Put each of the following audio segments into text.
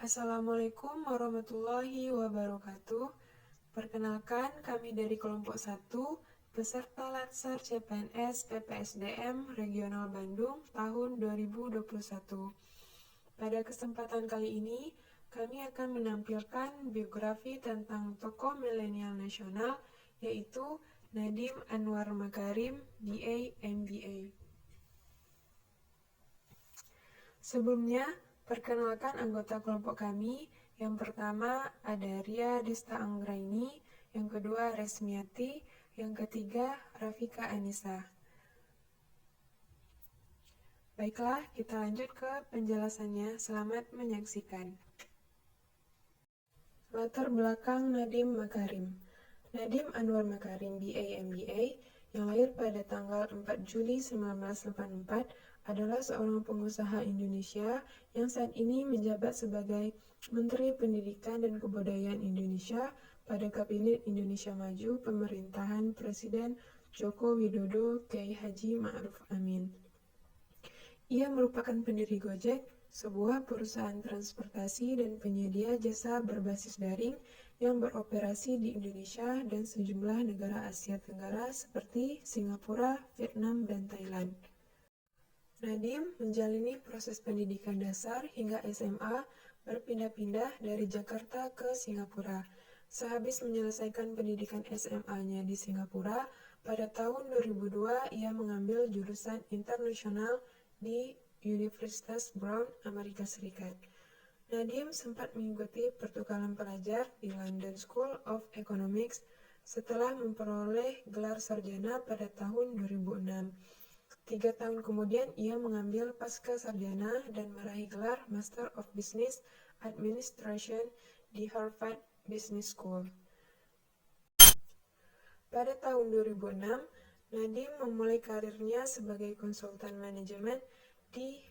Assalamualaikum warahmatullahi wabarakatuh. Perkenalkan, kami dari kelompok 1, peserta Latsar CPNS PPSDM Regional Bandung tahun 2021. Pada kesempatan kali ini, kami akan menampilkan biografi tentang tokoh milenial nasional, yaitu Nadiem Anwar Makarim, BA MBA. Sebelumnya, perkenalkan anggota kelompok kami. Yang pertama ada Ria Desta Anggraini, yang kedua Resmiati, yang ketiga Rafika Anissa. Baiklah, kita lanjut ke penjelasannya. Selamat menyaksikan. Latar belakang Nadiem Makarim. Nadiem Anwar Makarim, BA MBA, yang lahir pada tanggal 4 Juli 1984, adalah seorang pengusaha Indonesia yang saat ini menjabat sebagai Menteri Pendidikan dan Kebudayaan Indonesia pada Kabinet Indonesia Maju pemerintahan Presiden Joko Widodo Kiai Haji Ma'ruf Amin. Ia merupakan pendiri Gojek, sebuah perusahaan transportasi dan penyedia jasa berbasis daring yang beroperasi di Indonesia dan sejumlah negara Asia Tenggara seperti Singapura, Vietnam, dan Thailand. Nadiem menjalani proses pendidikan dasar hingga SMA berpindah-pindah dari Jakarta ke Singapura. Sehabis menyelesaikan pendidikan SMA-nya di Singapura, pada tahun 2002 ia mengambil jurusan internasional di Universitas Brown, Amerika Serikat. Nadiem sempat mengikuti pertukaran pelajar di London School of Economics setelah memperoleh gelar sarjana pada tahun 2006. 3 tahun kemudian ia mengambil pasca sarjana dan meraih gelar Master of Business Administration di Harvard Business School. Pada tahun 2006, Nadiem memulai karirnya sebagai konsultan manajemen di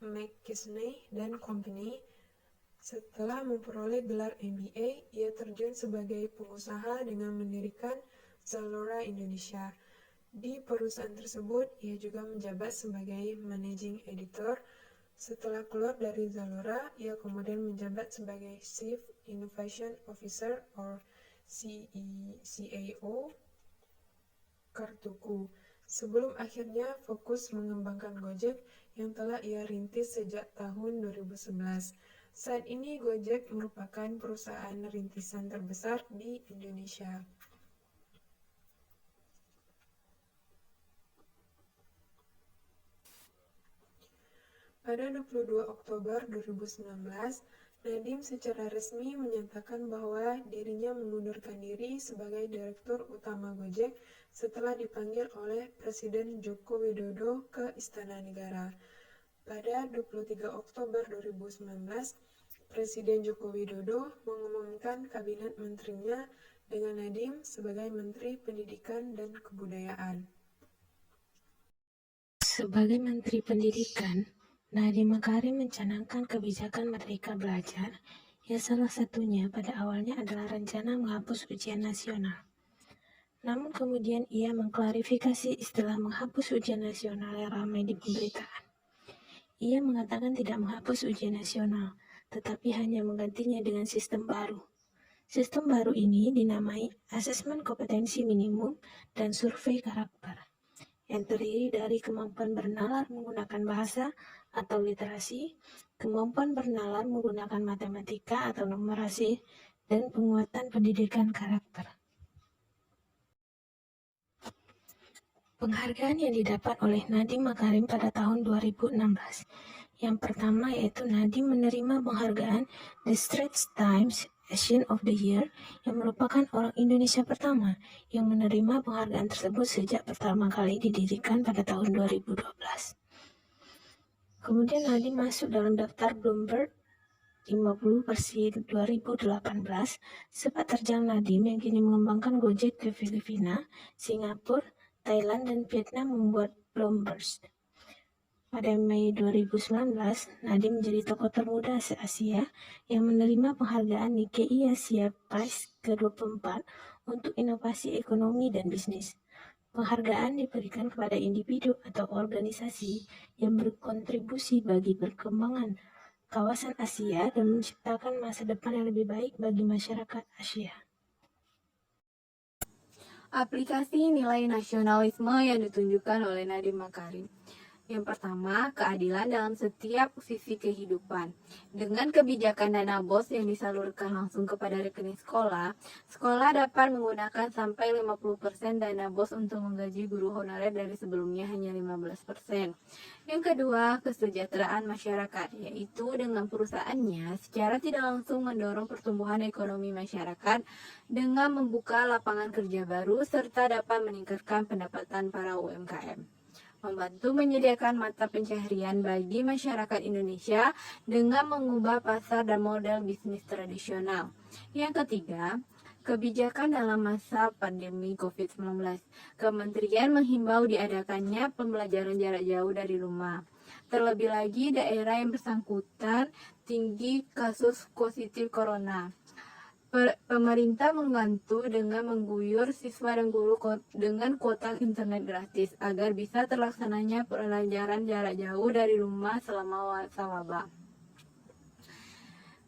McKinsey & Company. Setelah memperoleh gelar MBA, ia terjun sebagai pengusaha dengan mendirikan Zalora Indonesia. Di perusahaan tersebut, ia juga menjabat sebagai Managing Editor. Setelah keluar dari Zalora, ia kemudian menjabat sebagai Chief Innovation Officer or CAO Kartuku, sebelum akhirnya fokus mengembangkan Gojek yang telah ia rintis sejak tahun 2011. Saat ini Gojek merupakan perusahaan rintisan terbesar di Indonesia. Pada 22 Oktober 2019, Nadiem secara resmi menyatakan bahwa dirinya mengundurkan diri sebagai Direktur Utama Gojek setelah dipanggil oleh Presiden Joko Widodo ke Istana Negara. Pada 23 Oktober 2019, Presiden Joko Widodo mengumumkan kabinet menterinya dengan Nadiem sebagai Menteri Pendidikan dan Kebudayaan. Sebagai Menteri Pendidikan, Nadiem Makarim mencanangkan kebijakan Merdeka Belajar, yang salah satunya pada awalnya adalah rencana menghapus ujian nasional. Namun kemudian ia mengklarifikasi istilah menghapus ujian nasional yang ramai di pemberitaan. Ia mengatakan tidak menghapus ujian nasional, tetapi hanya menggantinya dengan sistem baru. Sistem baru ini dinamai Asesmen Kompetensi Minimum dan Survei Karakter, yang terdiri dari kemampuan bernalar menggunakan bahasa atau literasi, kemampuan bernalar menggunakan matematika atau numerasi, dan penguatan pendidikan karakter. Penghargaan yang didapat oleh Nadiem Makarim pada tahun 2016. Yang pertama yaitu Nadiem menerima penghargaan The Straits Times Asian of the Year, yang merupakan orang Indonesia pertama yang menerima penghargaan tersebut sejak pertama kali didirikan pada tahun 2012. Kemudian Nadiem masuk dalam daftar Bloomberg 50 2018, sepak terjang Nadiem yang kini mengembangkan Gojek ke Filipina, Singapura, Thailand, dan Vietnam membuat Bloomberg. Pada Mei 2019, Nadiem menjadi tokoh termuda se-Asia yang menerima penghargaan Nikkei Asia Prize ke-24 untuk inovasi ekonomi dan bisnis. Penghargaan diberikan kepada individu atau organisasi yang berkontribusi bagi perkembangan kawasan Asia dan menciptakan masa depan yang lebih baik bagi masyarakat Asia. Aplikasi nilai nasionalisme yang ditunjukkan oleh Nadiem Makarim. Yang pertama, keadilan dalam setiap sisi kehidupan. Dengan kebijakan dana BOS yang disalurkan langsung kepada rekening sekolah, sekolah dapat menggunakan sampai 50% dana BOS untuk menggaji guru honorer dari sebelumnya hanya 15%. Yang kedua, kesejahteraan masyarakat, yaitu dengan perusahaannya secara tidak langsung mendorong pertumbuhan ekonomi masyarakat dengan membuka lapangan kerja baru serta dapat meningkatkan pendapatan para UMKM. Membantu menyediakan mata pencaharian bagi masyarakat Indonesia dengan mengubah pasar dan model bisnis tradisional. Yang ketiga, kebijakan dalam masa pandemi COVID-19. Kementerian menghimbau diadakannya pembelajaran jarak jauh dari rumah. Terlebih lagi daerah yang bersangkutan tinggi kasus positif corona. Pemerintah membantu dengan mengguyur siswa dan guru dengan kuota internet gratis agar bisa terlaksananya pembelajaran jarak jauh dari rumah selama masa wabah.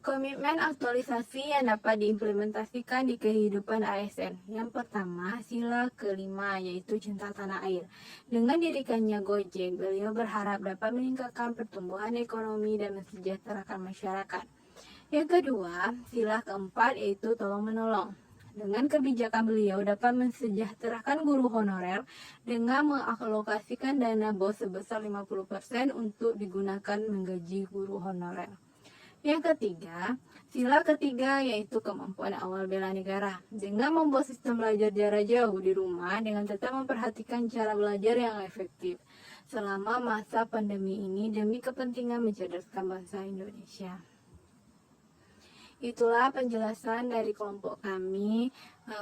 Komitmen aktualisasi yang dapat diimplementasikan di kehidupan ASN. Yang pertama, sila kelima, yaitu cinta tanah air. Dengan dirikannya Gojek, beliau berharap dapat meningkatkan pertumbuhan ekonomi dan mensejahterakan masyarakat. Yang kedua, sila keempat yaitu tolong-menolong. Dengan kebijakan beliau dapat mensejahterakan guru honorer dengan mengalokasikan dana BOS sebesar 50% untuk digunakan menggaji guru honorer. Yang ketiga, sila ketiga yaitu kemampuan awal bela negara. Dengan membuat sistem belajar jarak jauh di rumah dengan tetap memperhatikan cara belajar yang efektif selama masa pandemi ini demi kepentingan mencerdaskan bangsa Indonesia. Itulah penjelasan dari kelompok kami.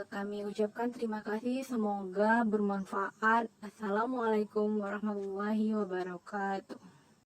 Kami ucapkan terima kasih, semoga bermanfaat. Assalamualaikum warahmatullahi wabarakatuh.